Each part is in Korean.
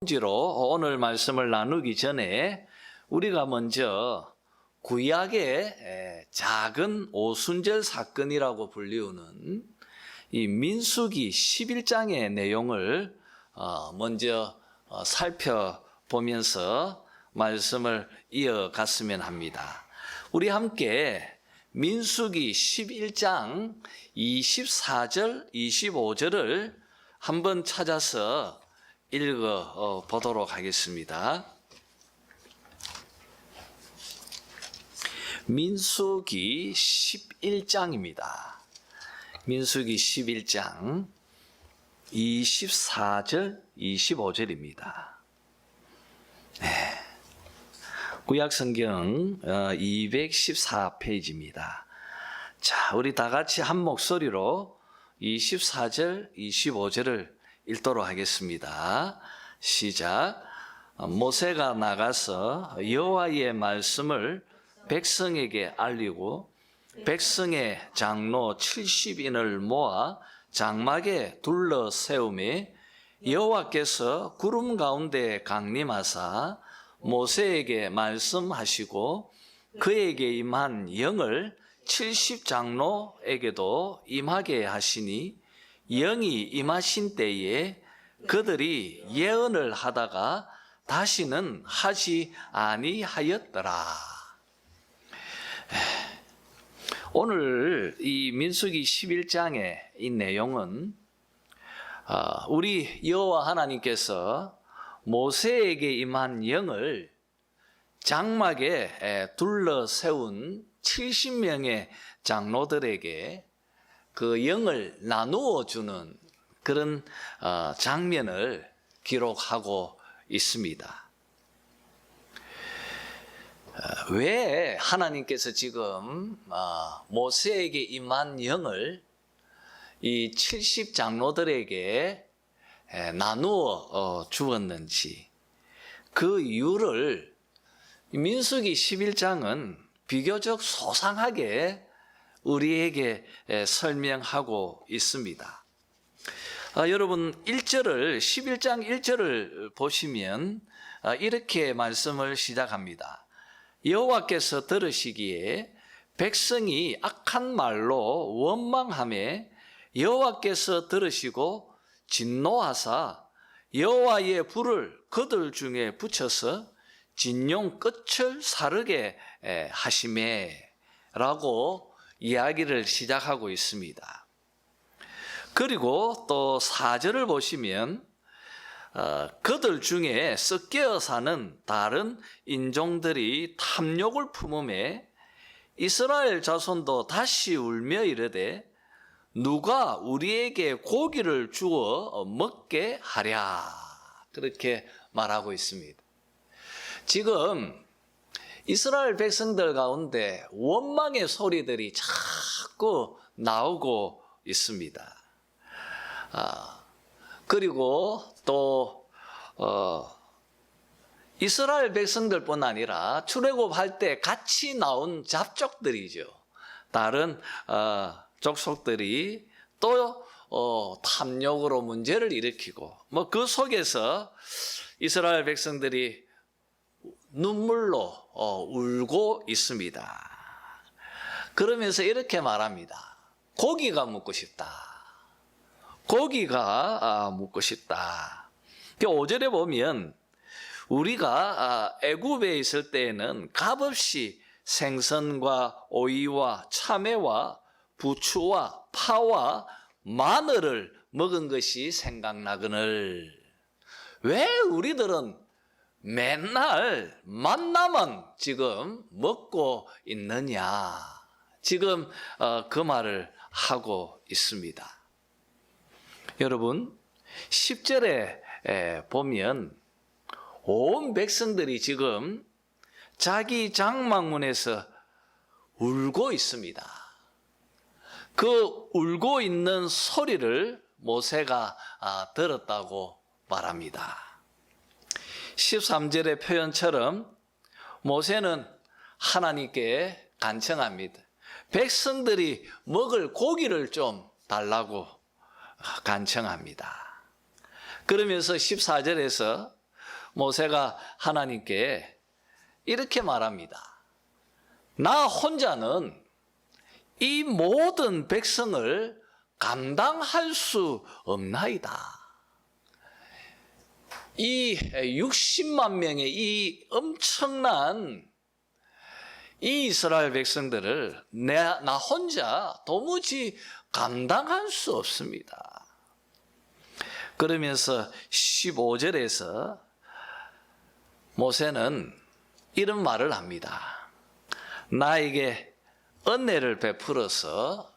지로 오늘 말씀을 나누기 전에 우리가 먼저 구약의 작은 오순절 사건이라고 불리우는 이 민수기 11장의 내용을 먼저 살펴보면서 말씀을 이어갔으면 합니다. 우리 함께 민수기 11장 24절, 25절을 한번 찾아서 읽어 보도록 하겠습니다. 민수기 11장입니다. 민수기 11장 24절, 25절입니다. 구약성경 214페이지입니다. 자, 우리 다 같이 한 목소리로 24절, 25절을 읽도록 하겠습니다. 시작. 모세가 나가서 여호와의 말씀을 백성에게 알리고 백성의 장로 70인을 모아 장막에 둘러 세우매 여호와께서 구름 가운데 강림하사 모세에게 말씀하시고 그에게 임한 영을 70장로에게도 임하게 하시니 영이 임하신 때에 그들이 예언을 하다가 다시는 하지 아니하였더라. 오늘 이 민수기 11장의 이 내용은 우리 여호와 하나님께서 모세에게 임한 영을 장막에 둘러 세운 70명의 장로들에게 그 영을 나누어 주는 그런 장면을 기록하고 있습니다. 왜 하나님께서 지금 모세에게 임한 영을 이 70장로들에게 나누어 주었는지 그 이유를 민수기 11장은 비교적 소상하게 우리에게 설명하고 있습니다. 여러분 11장 1절을 보시면 이렇게 말씀을 시작합니다. 여호와께서 들으시기에 백성이 악한 말로 원망하매 여호와께서 들으시고 진노하사 여호와의 불을 그들 중에 붙여서 진용 끝을 사르게 하시매 라고 이야기를 시작하고 있습니다. 그리고 또 4절을 보시면 그들 중에 섞여 사는 다른 인종들이 탐욕을 품음에 이스라엘 자손도 다시 울며 이르되 누가 우리에게 고기를 주어 먹게 하랴 그렇게 말하고 있습니다. 지금 이스라엘 백성들 가운데 원망의 소리들이 자꾸 나오고 있습니다. 그리고 또 이스라엘 백성들뿐 아니라 출애굽할 때 같이 나온 잡족들이죠. 다른 족속들이 또 탐욕으로 문제를 일으키고 그 속에서 이스라엘 백성들이 눈물로 울고 있습니다. 그러면서 이렇게 말합니다. 고기가 먹고 싶다. 고기가 먹고 싶다. 5절에 보면 우리가 애굽에 있을 때에는 값없이 생선과 오이와 참외와 부추와 파와 마늘을 먹은 것이 생각나거늘 왜 우리들은 맨날 만나만 지금 먹고 있느냐 지금 그 말을 하고 있습니다. 여러분 10절에 보면 온 백성들이 지금 자기 장막문에서 울고 있습니다. 그 울고 있는 소리를 모세가 들었다고 말합니다. 13절의 표현처럼 모세는 하나님께 간청합니다. 백성들이 먹을 고기를 좀 달라고 간청합니다. 그러면서 14절에서 모세가 하나님께 이렇게 말합니다. 나 혼자는 이 모든 백성을 감당할 수 없나이다. 이 60만 명의 이 엄청난 이 이스라엘 백성들을 나 혼자 도무지 감당할 수 없습니다. 그러면서 15절에서 모세는 이런 말을 합니다. 나에게 은혜를 베풀어서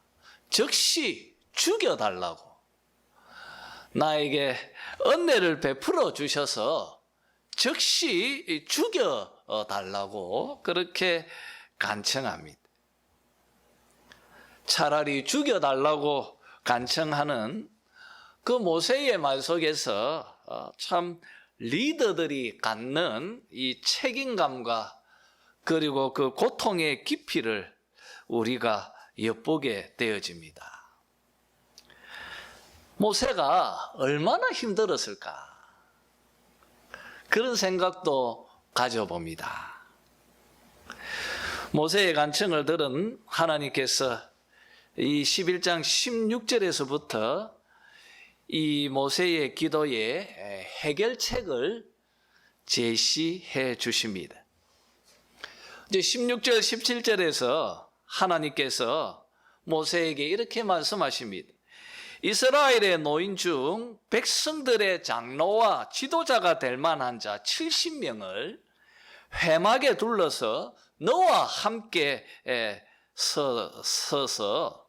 즉시 죽여달라고. 나에게 은혜를 베풀어 주셔서 즉시 죽여달라고 그렇게 간청합니다. 차라리 죽여달라고 간청하는 그 모세의 말 속에서 참 리더들이 갖는 이 책임감과 그리고 그 고통의 깊이를 우리가 엿보게 되어집니다. 모세가 얼마나 힘들었을까? 그런 생각도 가져봅니다. 모세의 간청을 들은 하나님께서 이 11장 16절에서부터 이 모세의 기도의 해결책을 제시해 주십니다. 이제 16절, 17절에서 하나님께서 모세에게 이렇게 말씀하십니다. 이스라엘의 노인 중 백성들의 장로와 지도자가 될 만한 자 70명을 회막에 둘러서 너와 함께 서서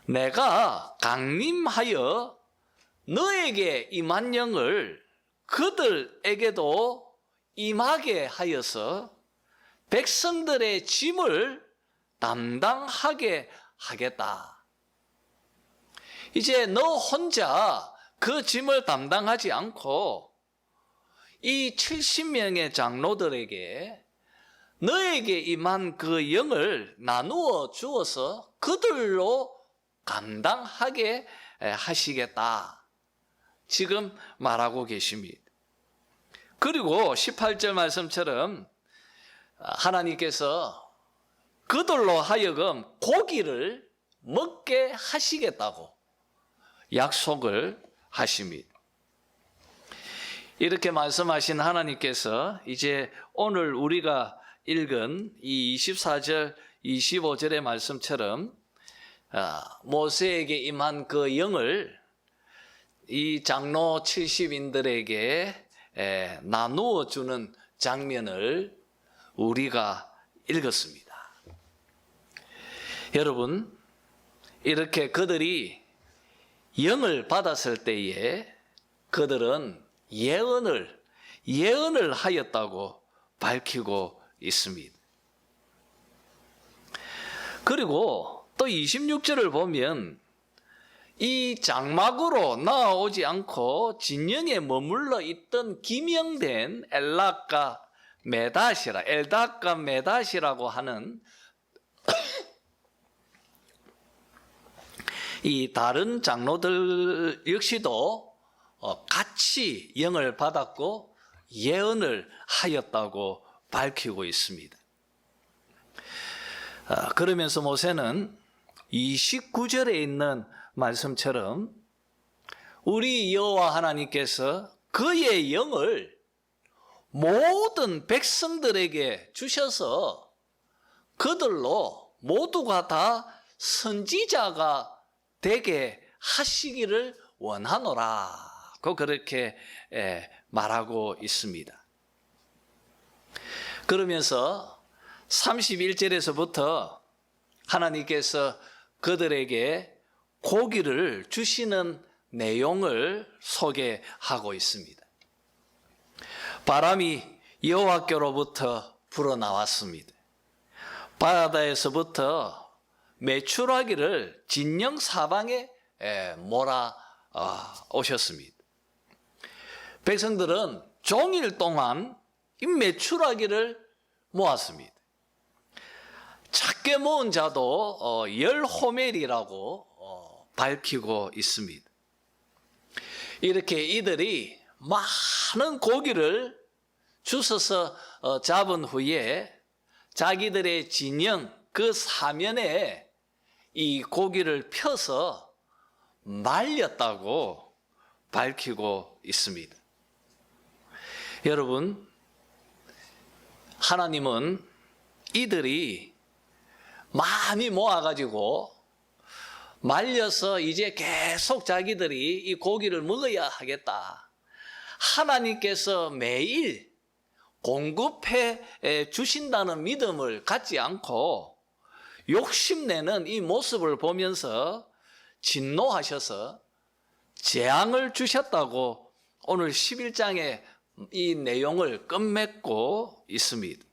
내가 강림하여 너에게 임한 영을 그들에게도 임하게 하여서 백성들의 짐을 담당하게 하겠다. 이제 너 혼자 그 짐을 담당하지 않고 이 70명의 장로들에게 너에게 임한 그 영을 나누어 주어서 그들로 감당하게 하시겠다. 지금 말하고 계십니다. 그리고 18절 말씀처럼 하나님께서 그들로 하여금 고기를 먹게 하시겠다고 약속을 하십니다. 이렇게 말씀하신 하나님께서 이제 오늘 우리가 읽은 이 24절, 25절의 말씀처럼 모세에게 임한 그 영을 이 장로 70인들에게 나누어 주는 장면을 우리가 읽었습니다. 여러분, 이렇게 그들이 영을 받았을 때에 그들은 예언을 하였다고 밝히고 있습니다. 그리고 또 26절을 보면 이 장막으로 나아오지 않고 진영에 머물러 있던 기명된 엘닷과 메닷이라고 하는 이 다른 장로들 역시도 같이 영을 받았고 예언을 하였다고 밝히고 있습니다. 그러면서 모세는 29절에 있는 말씀처럼 우리 여호와 하나님께서 그의 영을 모든 백성들에게 주셔서 그들로 모두가 다 선지자가 되게 하시기를 원하노라고 그렇게 말하고 있습니다. 그러면서 31절에서부터 하나님께서 그들에게 고기를 주시는 내용을 소개하고 있습니다. 바람이 여호와께로부터 불어나왔습니다. 바다에서부터 메추라기를 진영 사방에 몰아 오셨습니다. 백성들은 종일 동안 이 메추라기를 모았습니다. 작게 모은 자도 10호멜이라고 밝히고 있습니다. 이렇게 이들이 많은 고기를 주워서 잡은 후에 자기들의 진영 그 사면에 이 고기를 펴서 말렸다고 밝히고 있습니다. 여러분, 하나님은 이들이 많이 모아가지고 말려서 이제 계속 자기들이 이 고기를 먹어야 하겠다. 하나님께서 매일 공급해 주신다는 믿음을 갖지 않고 욕심내는 이 모습을 보면서 진노하셔서 재앙을 주셨다고 오늘 11장에 이 내용을 끝맺고 있습니다.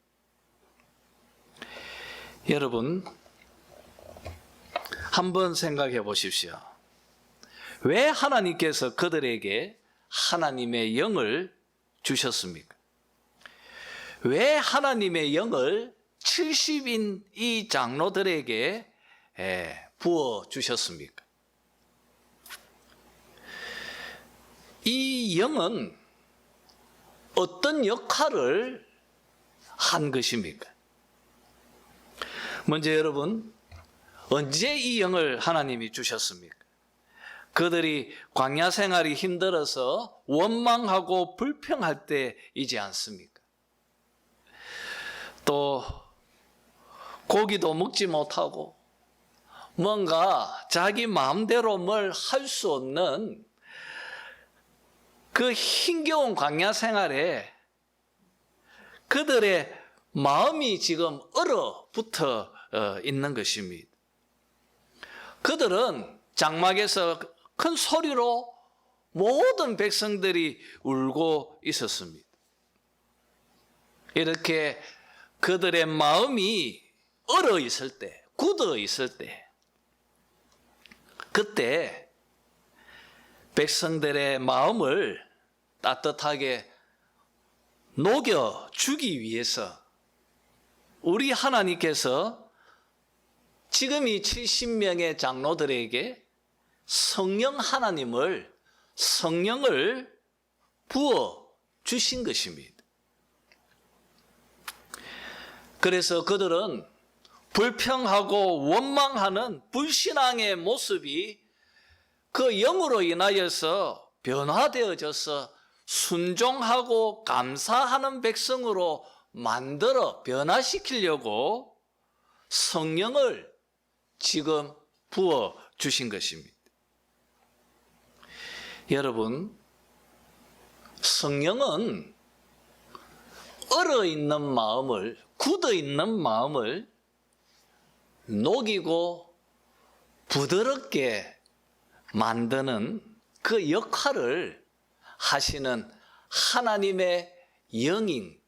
여러분, 한번 생각해 보십시오. 왜 하나님께서 그들에게 하나님의 영을 주셨습니까? 왜 하나님의 영을 70인 이 장로들에게 부어 주셨습니까? 이 영은 어떤 역할을 한 것입니까? 먼저 여러분, 언제 이 영을 하나님이 주셨습니까? 그들이 광야 생활이 힘들어서 원망하고 불평할 때이지 않습니까? 또 고기도 먹지 못하고 뭔가 자기 마음대로 뭘 할 수 없는 그 힘겨운 광야 생활에 그들의 마음이 지금 얼어붙어 있는 것입니다. 그들은 장막에서 큰 소리로 모든 백성들이 울고 있었습니다. 이렇게 그들의 마음이 얼어 있을 때, 굳어 있을 때, 그때 백성들의 마음을 따뜻하게 녹여주기 위해서 우리 하나님께서 지금 이 70명의 장로들에게 성령을 부어 주신 것입니다. 그래서 그들은 불평하고 원망하는 불신앙의 모습이 그 영으로 인하여서 변화되어져서 순종하고 감사하는 백성으로 만들어 변화시키려고 성령을 지금 부어 주신 것입니다. 여러분, 성령은 얼어 있는 마음을, 굳어 있는 마음을 녹이고 부드럽게 만드는 그 역할을 하시는 하나님의 영인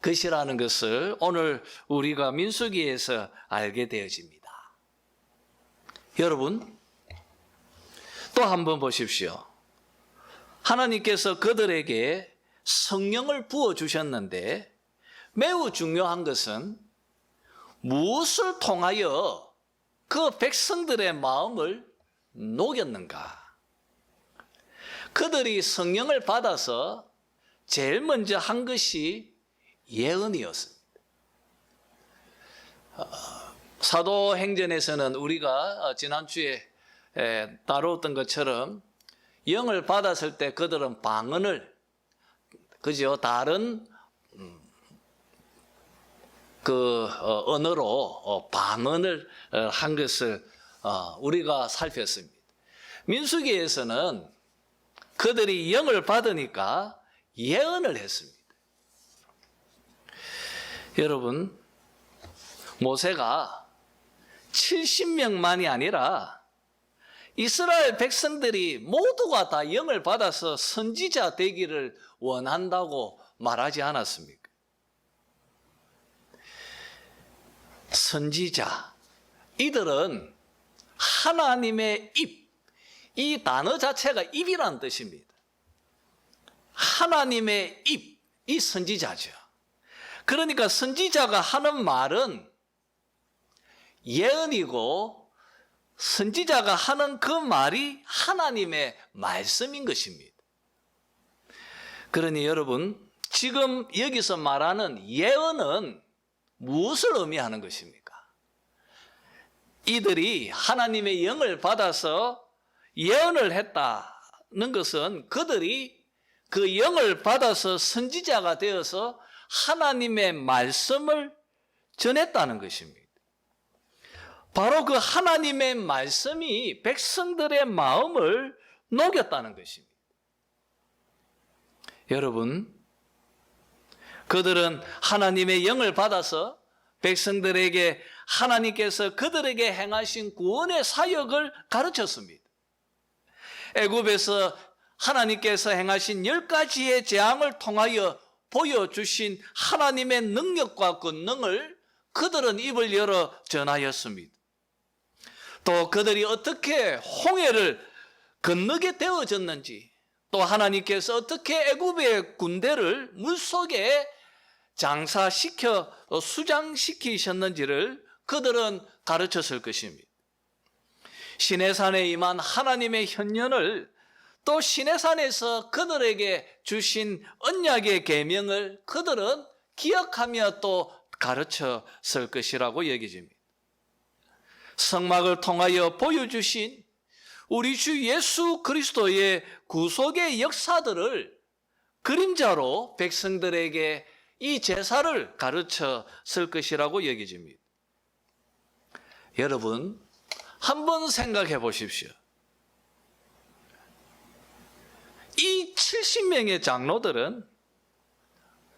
것이라는 것을 오늘 우리가 민수기에서 알게 되어집니다. 여러분, 또 한번 보십시오. 하나님께서 그들에게 성령을 부어주셨는데 매우 중요한 것은 무엇을 통하여 그 백성들의 마음을 녹였는가? 그들이 성령을 받아서 제일 먼저 한 것이 예언이었습니다. 사도행전에서는 우리가 지난주에 다루었던 것처럼 영을 받았을 때 그들은 방언을, 다른 언어로 방언을 한 것을 우리가 살폈습니다. 민수기에서는 그들이 영을 받으니까 예언을 했습니다. 여러분, 모세가 70명만이 아니라 이스라엘 백성들이 모두가 다 영을 받아서 선지자 되기를 원한다고 말하지 않았습니까? 선지자, 이들은 하나님의 입, 이 단어 자체가 입이라는 뜻입니다. 하나님의 입, 이 선지자죠. 그러니까 선지자가 하는 말은 예언이고 선지자가 하는 그 말이 하나님의 말씀인 것입니다. 그러니 여러분, 지금 여기서 말하는 예언은 무엇을 의미하는 것입니까? 이들이 하나님의 영을 받아서 예언을 했다는 것은 그들이 그 영을 받아서 선지자가 되어서 하나님의 말씀을 전했다는 것입니다. 바로 그 하나님의 말씀이 백성들의 마음을 녹였다는 것입니다. 여러분, 그들은 하나님의 영을 받아서 백성들에게 하나님께서 그들에게 행하신 구원의 사역을 가르쳤습니다. 애굽에서 하나님께서 행하신 10가지의 재앙을 통하여 보여주신 하나님의 능력과 권능을 그들은 입을 열어 전하였습니다. 또 그들이 어떻게 홍해를 건너게 되어졌는지, 또 하나님께서 어떻게 애굽의 군대를 물속에 장사시켜 수장시키셨는지를 그들은 가르쳤을 것입니다. 시내산에 임한 하나님의 현년을, 또 시내산에서 그들에게 주신 언약의 계명을 그들은 기억하며 또 가르쳤을 것이라고 여겨집니다. 성막을 통하여 보여주신 우리 주 예수 그리스도의 구속의 역사들을 그림자로 백성들에게 이 제사를 가르쳤을 것이라고 여겨집니다. 여러분, 한번 생각해 보십시오. 이 70명의 장로들은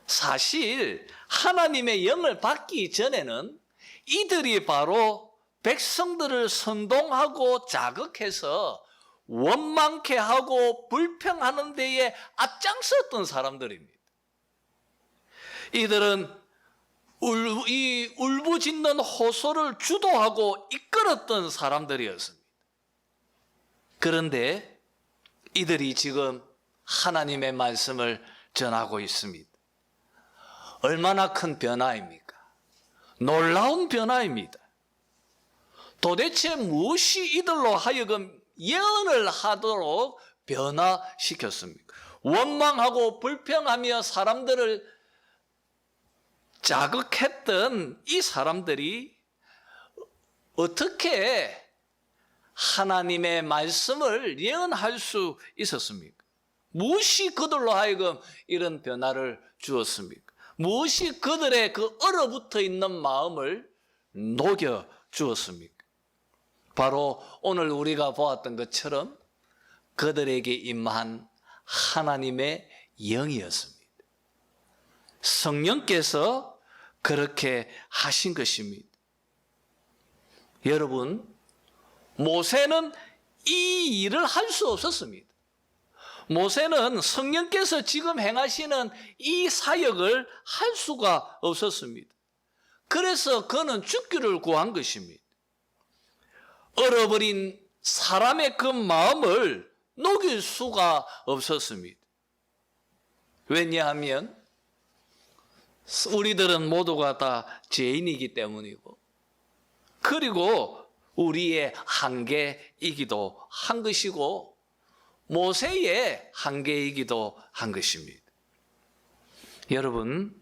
사실 하나님의 영을 받기 전에는 이들이 바로 백성들을 선동하고 자극해서 원망케 하고 불평하는 데에 앞장섰던 사람들입니다. 이들은 이 울부짖는 호소를 주도하고 이끌었던 사람들이었습니다. 그런데 이들이 지금 하나님의 말씀을 전하고 있습니다. 얼마나 큰 변화입니까? 놀라운 변화입니다. 도대체 무엇이 이들로 하여금 예언을 하도록 변화시켰습니까? 원망하고 불평하며 사람들을 자극했던 이 사람들이 어떻게 하나님의 말씀을 예언할 수 있었습니까? 무엇이 그들로 하여금 이런 변화를 주었습니까? 무엇이 그들의 그 얼어붙어 있는 마음을 녹여 주었습니까? 바로 오늘 우리가 보았던 것처럼 그들에게 임한 하나님의 영이었습니다. 성령께서 그렇게 하신 것입니다. 여러분, 모세는 이 일을 할 수 없었습니다. 모세는 성령께서 지금 행하시는 이 사역을 할 수가 없었습니다. 그래서 그는 죽기를 구한 것입니다. 얼어버린 사람의 그 마음을 녹일 수가 없었습니다. 왜냐하면 우리들은 모두가 다 죄인이기 때문이고, 그리고 우리의 한계이기도 한 것이고 모세의 한계이기도 한 것입니다. 여러분,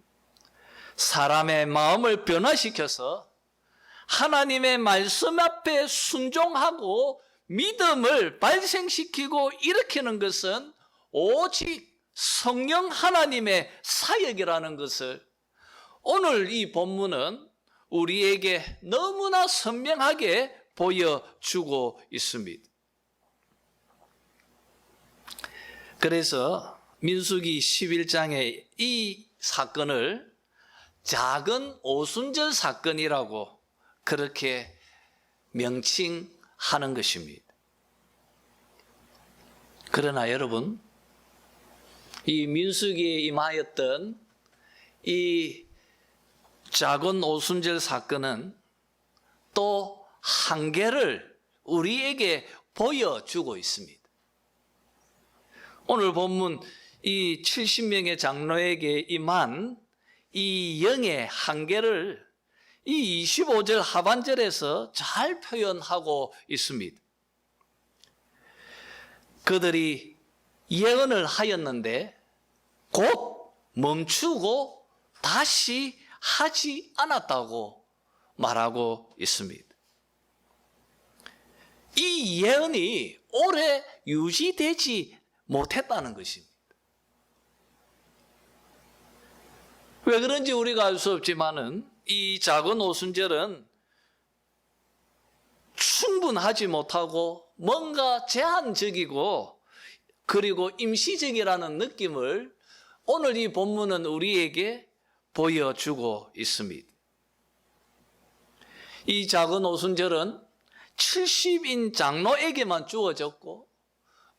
사람의 마음을 변화시켜서 하나님의 말씀 앞에 순종하고 믿음을 발생시키고 일으키는 것은 오직 성령 하나님의 사역이라는 것을 오늘 이 본문은 우리에게 너무나 선명하게 보여주고 있습니다. 그래서 민수기 11장에 이 사건을 작은 오순절 사건이라고 그렇게 명칭하는 것입니다. 그러나 여러분, 이 민수기에 임하였던 이 작은 오순절 사건은 또 한계를 우리에게 보여주고 있습니다. 오늘 본문 이 70명의 장로에게 임한 이 영의 한계를 이 25절 하반절에서 잘 표현하고 있습니다. 그들이 예언을 하였는데 곧 멈추고 다시 하지 않았다고 말하고 있습니다. 이 예언이 오래 유지되지 못했다는 것입니다. 왜 그런지 우리가 알 수 없지만은 이 작은 오순절은 충분하지 못하고 뭔가 제한적이고 그리고 임시적이라는 느낌을 오늘 이 본문은 우리에게 보여주고 있습니다. 이 작은 오순절은 70인 장로에게만 주어졌고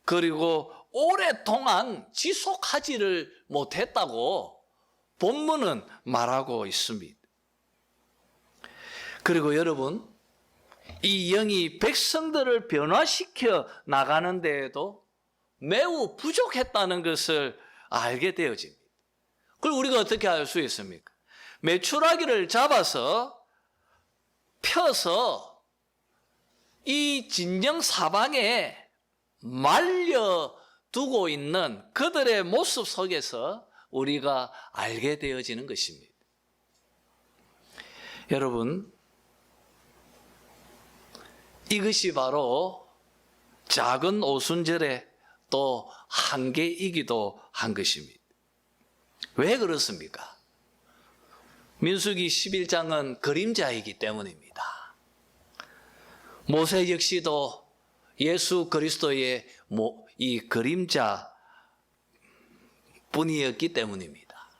그리고 오랫동안 지속하지를 못했다고 본문은 말하고 있습니다. 그리고 여러분, 이 영이 백성들을 변화시켜 나가는 데에도 매우 부족했다는 것을 알게 되어집니다. 그걸 우리가 어떻게 알 수 있습니까? 메추라기를 잡아서 펴서 이 진영 사방에 말려두고 있는 그들의 모습 속에서 우리가 알게 되어지는 것입니다. 여러분, 이것이 바로 작은 오순절의 또 한계이기도 한 것입니다. 왜 그렇습니까? 민수기 11장은 그림자이기 때문입니다. 모세 역시도 예수 그리스도의 이 그림자 뿐이었기 때문입니다.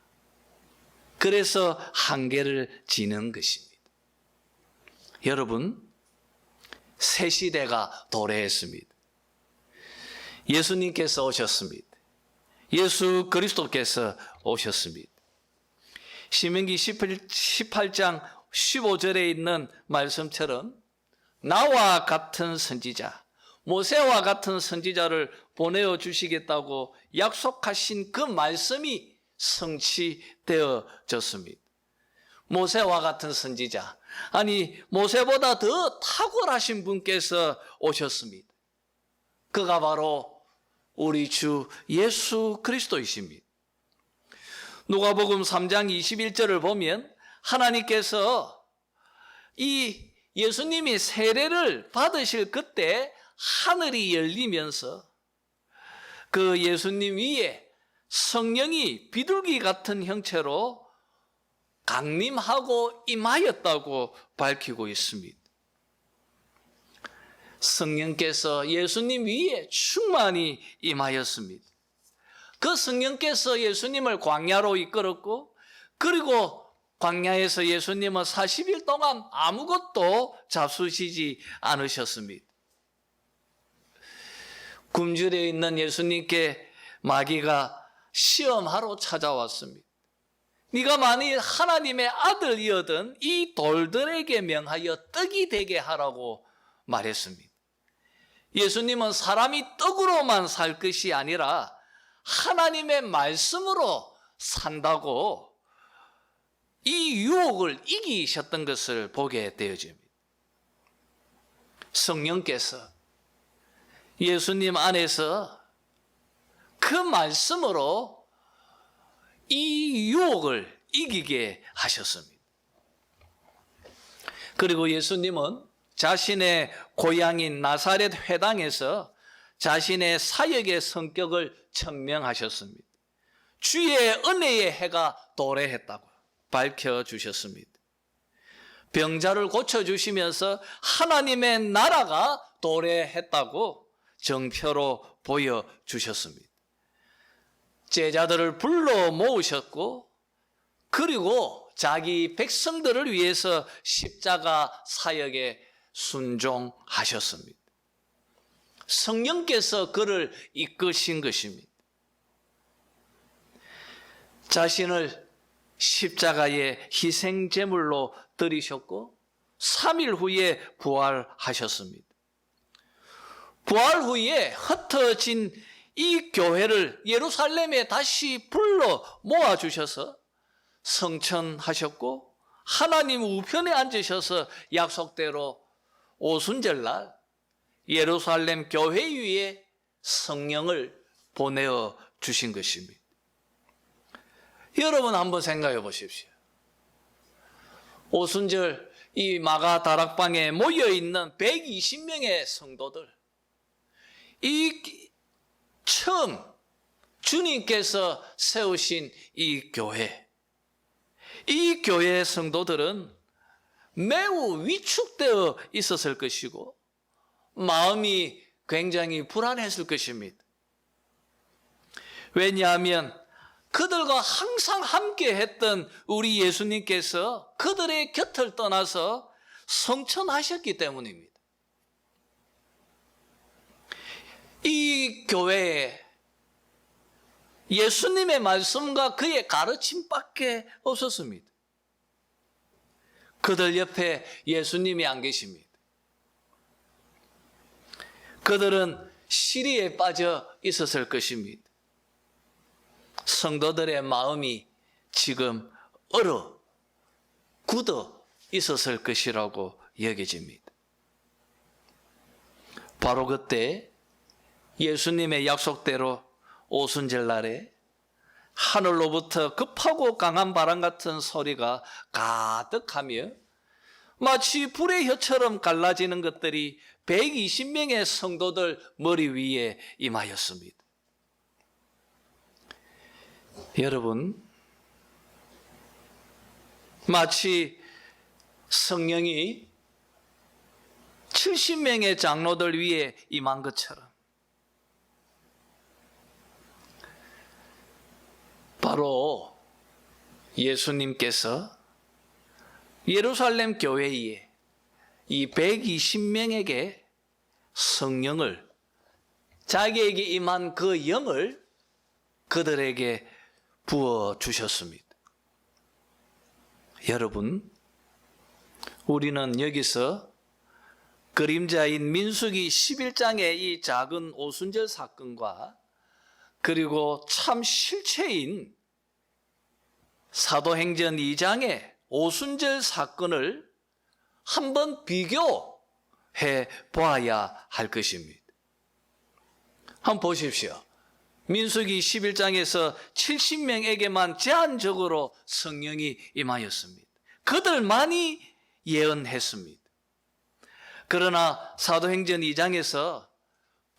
그래서 한계를 지는 것입니다. 여러분, 새 시대가 도래했습니다. 예수님께서 오셨습니다. 예수 그리스도께서 오셨습니다. 신명기 18장 15절에 있는 말씀처럼 나와 같은 선지자, 모세와 같은 선지자를 보내어 주시겠다고 약속하신 그 말씀이 성취되어졌습니다. 모세와 같은 선지자, 아니 모세보다 더 탁월하신 분께서 오셨습니다. 그가 바로 우리 주 예수 그리스도이십니다. 누가복음 3장 21절을 보면 하나님께서 이 예수님이 세례를 받으실 그때 하늘이 열리면서 그 예수님 위에 성령이 비둘기 같은 형체로 강림하고 임하였다고 밝히고 있습니다. 성령께서 예수님 위에 충만히 임하였습니다. 그 성령께서 예수님을 광야로 이끌었고 그리고 광야에서 예수님은 40일 동안 아무것도 잡수시지 않으셨습니다. 굶주려 있는 예수님께 마귀가 시험하러 찾아왔습니다. 네가 만일 하나님의 아들이거든 이 돌들에게 명하여 떡이 되게 하라고 말했습니다. 예수님은 사람이 떡으로만 살 것이 아니라 하나님의 말씀으로 산다고 이 유혹을 이기셨던 것을 보게 되어집니다. 성령께서 예수님 안에서 그 말씀으로 이 유혹을 이기게 하셨습니다. 그리고 예수님은 자신의 고향인 나사렛 회당에서 자신의 사역의 성격을 천명하셨습니다. 주의 은혜의 해가 도래했다고 밝혀주셨습니다. 병자를 고쳐주시면서 하나님의 나라가 도래했다고 정표로 보여주셨습니다. 제자들을 불러 모으셨고 그리고 자기 백성들을 위해서 십자가 사역에 순종하셨습니다. 성령께서 그를 이끄신 것입니다. 자신을 십자가의 희생제물로 드리셨고 3일 후에 부활하셨습니다. 부활 후에 흩어진 이 교회를 예루살렘에 다시 불러 모아주셔서 성천하셨고 하나님 우편에 앉으셔서 약속대로 오순절날 예루살렘 교회 위에 성령을 보내어 주신 것입니다. 여러분 한번 생각해 보십시오. 오순절 이 마가 다락방에 모여있는 120명의 성도들, 이 처음 주님께서 세우신 이 교회, 이 교회의 성도들은 매우 위축되어 있었을 것이고 마음이 굉장히 불안했을 것입니다. 왜냐하면 그들과 항상 함께 했던 우리 예수님께서 그들의 곁을 떠나서 성천하셨기 때문입니다. 이 교회에 예수님의 말씀과 그의 가르침밖에 없었습니다. 그들 옆에 예수님이 안 계십니다. 그들은 시리에 빠져 있었을 것입니다. 성도들의 마음이 지금 굳어 있었을 것이라고 여겨집니다. 바로 그때 예수님의 약속대로 오순절 날에 하늘로부터 급하고 강한 바람 같은 소리가 가득하며 마치 불의 혀처럼 갈라지는 것들이 120명의 성도들 머리 위에 임하였습니다. 여러분, 마치 성령이 70명의 장로들 위에 임한 것처럼 바로 예수님께서 예루살렘 교회에 이 120명에게 성령을, 자기에게 임한 그 영을 그들에게 부어주셨습니다. 여러분, 우리는 여기서 그림자인 민수기 11장의 이 작은 오순절 사건과 그리고 참 실체인 사도행전 2장의 오순절 사건을 한번 비교해 보아야 할 것입니다. 한번 보십시오. 민수기 11장에서 70명에게만 제한적으로 성령이 임하였습니다. 그들만이 예언했습니다. 그러나 사도행전 2장에서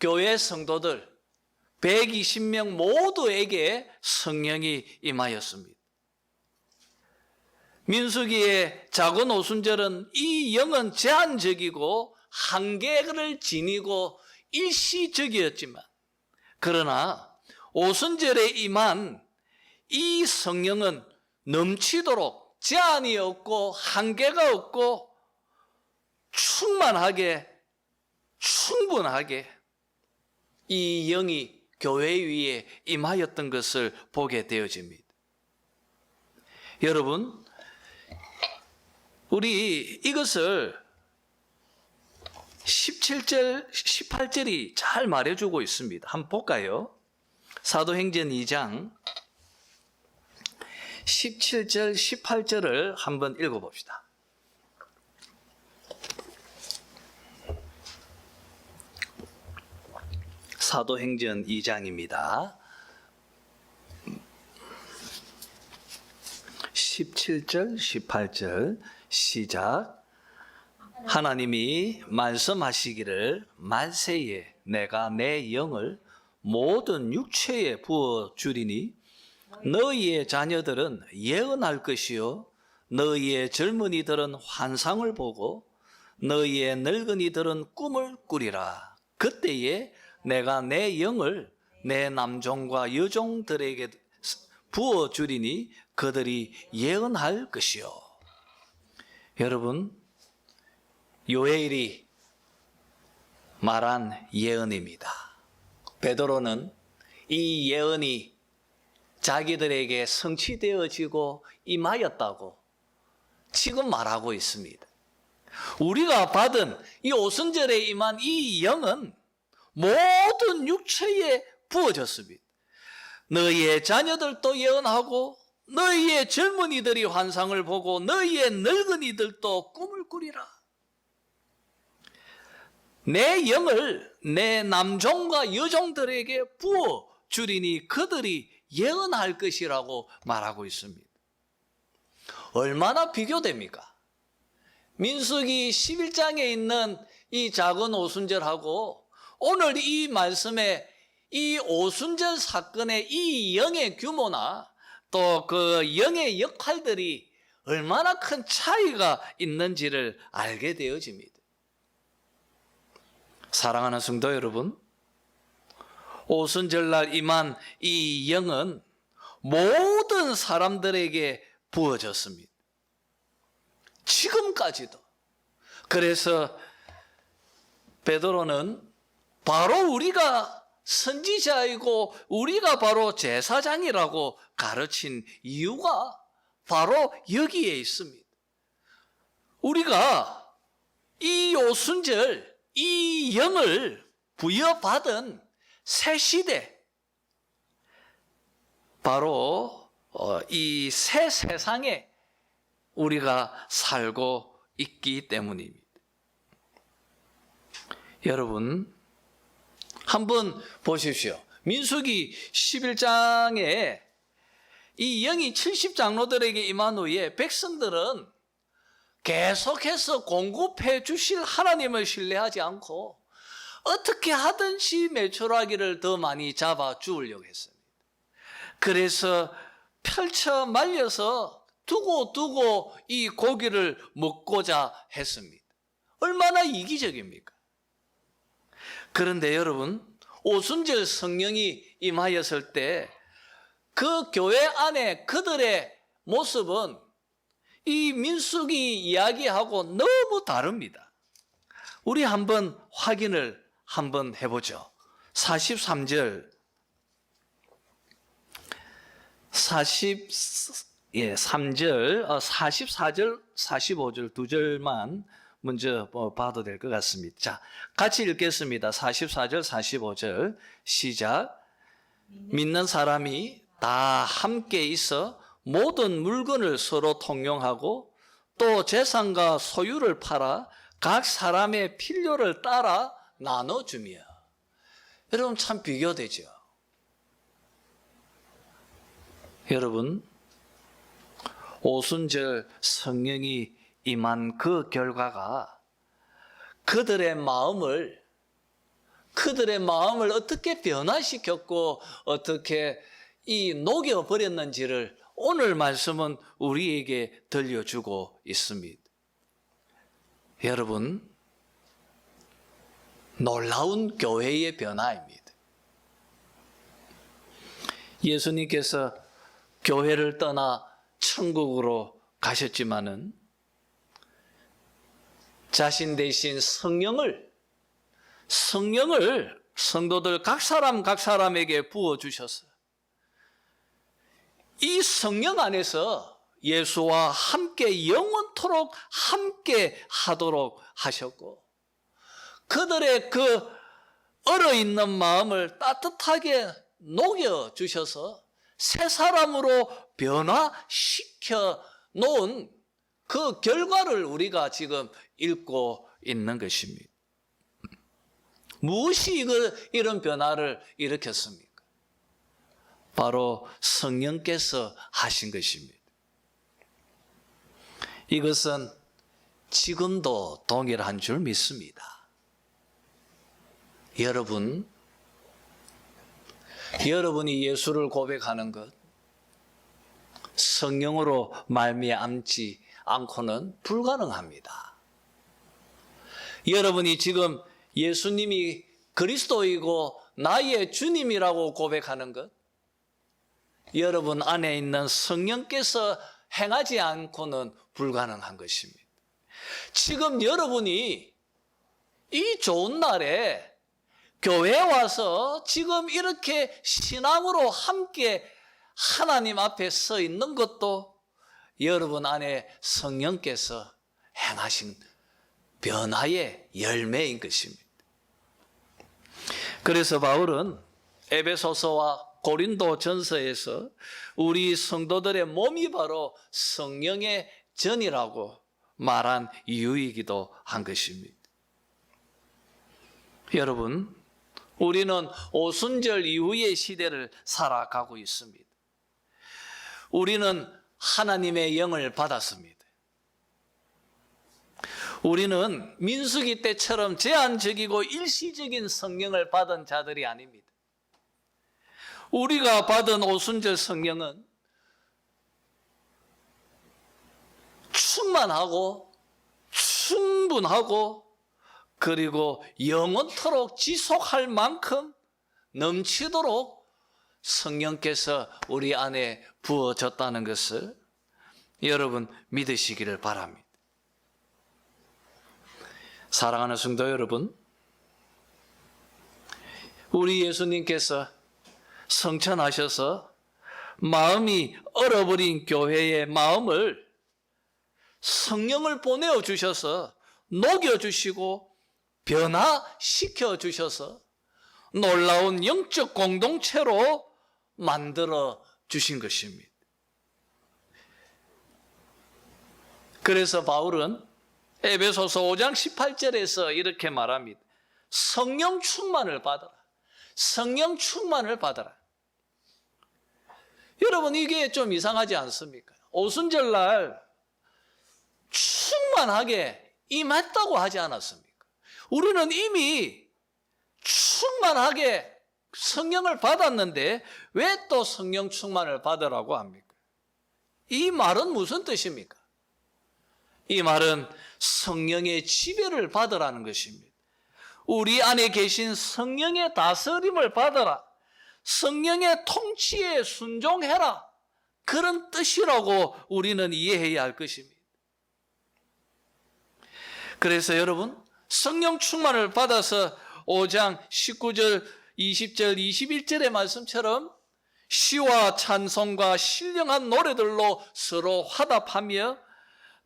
교회 성도들 120명 모두에게 성령이 임하였습니다. 민수기의 작은 오순절은 이 영은 제한적이고 한계를 지니고 일시적이었지만, 그러나 오순절에 임한 이 성령은 넘치도록 제한이 없고 한계가 없고 충분하게 이 영이 교회 위에 임하였던 것을 보게 되어집니다. 여러분, 우리 이것을 17절, 18절이 잘 말해주고 있습니다. 한번 볼까요? 사도행전 2장 17절, 18절을 한번 읽어봅시다. 사도행전 2장입니다. 17절, 18절 시작. 하나님이 말씀하시기를 말세에 내가 내 영을 모든 육체에 부어주리니 너희의 자녀들은 예언할 것이요 너희의 젊은이들은 환상을 보고 너희의 늙은이들은 꿈을 꾸리라. 그때에 내가 내 영을 내 남종과 여종들에게 부어주리니 그들이 예언할 것이요. 여러분, 요엘이 말한 예언입니다. 베드로는 이 예언이 자기들에게 성취되어지고 임하였다고 지금 말하고 있습니다. 우리가 받은 이 오순절에 임한 이 영은 모든 육체에 부어졌습니다. 너희의 자녀들도 예언하고 너희의 젊은이들이 환상을 보고 너희의 늙은이들도 꿈을 꾸리라. 내 영을 내 남종과 여종들에게 부어주리니 그들이 예언할 것이라고 말하고 있습니다. 얼마나 비교됩니까? 민수기 11장에 있는 이 작은 오순절하고 오늘 이 말씀에 이 오순절 사건의 이 영의 규모나 또 그 영의 역할들이 얼마나 큰 차이가 있는지를 알게 되어집니다. 사랑하는 성도 여러분, 오순절날 임한 이 영은 모든 사람들에게 부어졌습니다. 지금까지도. 그래서 베드로는 바로 우리가 선지자이고 우리가 바로 제사장이라고 가르친 이유가 바로 여기에 있습니다. 우리가 이 오순절, 이 영을 부여받은 새 시대, 바로 이 새 세상에 우리가 살고 있기 때문입니다. 여러분, 한번 보십시오. 민수기 11장에 이 영이 70장로들에게 임한 후에 백성들은 계속해서 공급해 주실 하나님을 신뢰하지 않고 어떻게 하든지 매출하기를 더 많이 잡아 주려고 했습니다. 그래서 펼쳐 말려서 두고 이 고기를 먹고자 했습니다. 얼마나 이기적입니까? 그런데 여러분, 오순절 성령이 임하였을 때 그 교회 안에 그들의 모습은 이 민수기 이야기하고 너무 다릅니다. 우리 한번 확인을 한번 해보죠. 43절 44절, 45절 두 절만 먼저 봐도 될 것 같습니다. 자, 같이 읽겠습니다. 44절, 45절 시작. 믿는 사람이 다 함께 있어 모든 물건을 서로 통용하고 또 재산과 소유를 팔아 각 사람의 필요를 따라 나눠주며. 여러분, 참 비교되죠. 여러분, 오순절 성령이 임한 그 결과가 그들의 마음을 어떻게 변화시켰고 어떻게 이 녹여버렸는지를 오늘 말씀은 우리에게 들려주고 있습니다. 여러분, 놀라운 교회의 변화입니다. 예수님께서 교회를 떠나 천국으로 가셨지만은 자신 대신 성령을 성도들 각 사람에게 부어주셨어요. 이 성령 안에서 예수와 함께 영원토록 함께 하도록 하셨고 그들의 그 얼어있는 마음을 따뜻하게 녹여주셔서 새 사람으로 변화시켜 놓은 그 결과를 우리가 지금 읽고 있는 것입니다. 무엇이 이런 변화를 일으켰습니까? 바로 성령께서 하신 것입니다. 이것은 지금도 동일한 줄 믿습니다. 여러분이 예수를 고백하는 것, 성령으로 말미암지 않고는 불가능합니다. 여러분이 지금 예수님이 그리스도이고 나의 주님이라고 고백하는 것, 여러분 안에 있는 성령께서 행하지 않고는 불가능한 것입니다. 지금 여러분이 이 좋은 날에 교회에 와서 지금 이렇게 신앙으로 함께 하나님 앞에 서 있는 것도 여러분 안에 성령께서 행하신 변화의 열매인 것입니다. 그래서 바울은 에베소서와 고린도 전서에서 우리 성도들의 몸이 바로 성령의 전이라고 말한 이유이기도 한 것입니다. 여러분, 우리는 오순절 이후의 시대를 살아가고 있습니다. 우리는 하나님의 영을 받았습니다. 우리는 민수기 때처럼 제한적이고 일시적인 성령을 받은 자들이 아닙니다. 우리가 받은 오순절 성령은 충만하고 충분하고 그리고 영원토록 지속할 만큼 넘치도록 성령께서 우리 안에 부어졌다는 것을 여러분 믿으시기를 바랍니다. 사랑하는 성도 여러분, 우리 예수님께서 성천하셔서 마음이 얼어버린 교회의 마음을 성령을 보내어 주셔서 녹여주시고 변화시켜 주셔서 놀라운 영적 공동체로 만들어 주신 것입니다. 그래서 바울은 에베소서 5장 18절에서 이렇게 말합니다. 성령 충만을 받아라. 성령 충만을 받아라. 여러분, 이게 좀 이상하지 않습니까? 오순절날 충만하게 임했다고 하지 않았습니까? 우리는 이미 충만하게 성령을 받았는데 왜 또 성령 충만을 받으라고 합니까? 이 말은 무슨 뜻입니까? 이 말은 성령의 지배를 받으라는 것입니다. 우리 안에 계신 성령의 다스림을 받아라. 성령의 통치에 순종해라. 그런 뜻이라고 우리는 이해해야 할 것입니다. 그래서 여러분, 성령 충만을 받아서 5장 19절, 20절, 21절의 말씀처럼 시와 찬송과 신령한 노래들로 서로 화답하며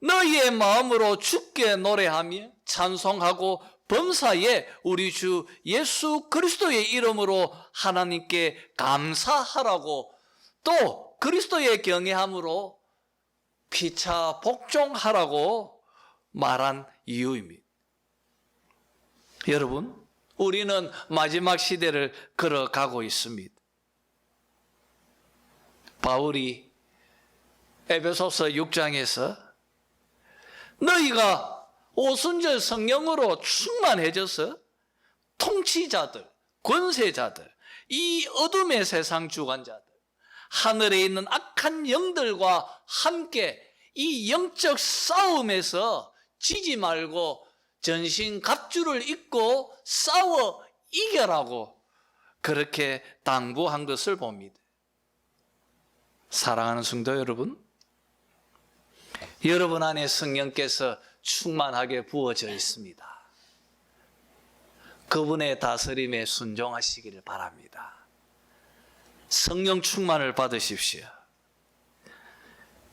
너희의 마음으로 주께 노래하며 찬송하고 범사에 우리 주 예수 그리스도의 이름으로 하나님께 감사하라고 또 그리스도의 경외함으로 피차 복종하라고 말한 이유입니다. 여러분, 우리는 마지막 시대를 걸어가고 있습니다. 바울이 에베소서 6장에서 너희가 오순절 성령으로 충만해져서 통치자들, 권세자들, 이 어둠의 세상 주관자들, 하늘에 있는 악한 영들과 함께 이 영적 싸움에서 지지 말고 전신갑주를 입고 싸워 이겨라고 그렇게 당부한 것을 봅니다. 사랑하는 성도 여러분, 여러분 안에 성령께서 충만하게 부어져 있습니다. 그분의 다스림에 순종하시기를 바랍니다. 성령 충만을 받으십시오.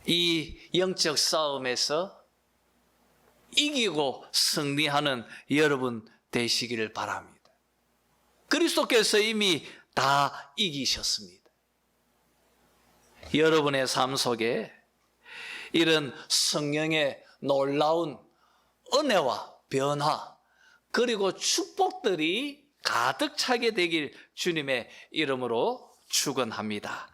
이 영적 싸움에서 이기고 승리하는 여러분 되시기를 바랍니다. 그리스도께서 이미 다 이기셨습니다. 여러분의 삶 속에 이런 성령의 놀라운 은혜와 변화 그리고 축복들이 가득 차게 되길 주님의 이름으로 축원합니다.